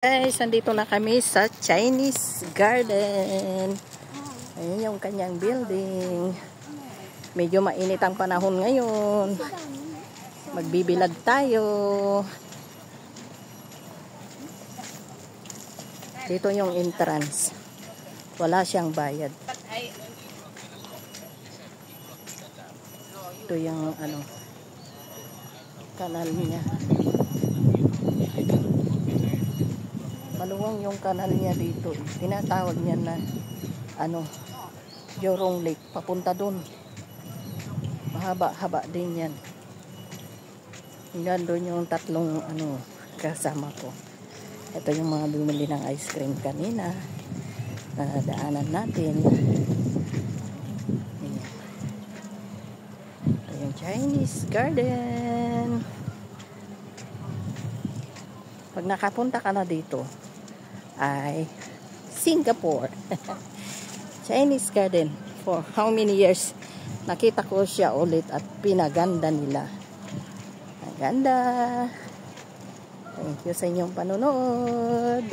Guys, nandito na kami sa Chinese Garden. Ayun yung kanyang building. Medyo mainit ang panahon ngayon. Magbibilad tayo. Dito yung entrance. Wala siyang bayad. Ito yung kanal niya. Maluwang yung kanal niya dito. Tinatawag niya na Jorong Lake. Papunta dun. Mahaba-haba din yan. Hanggang doon yung tatlong kasama ko. Ito yung mga bumili ng ice cream kanina. Daanan natin. Ito yung Chinese Garden. Pag nakapunta ka na dito, ay Singapore. Chinese Garden. For how many years nakita ko siya ulit at pinaganda nila. Maganda. Thank you sa inyong panonood.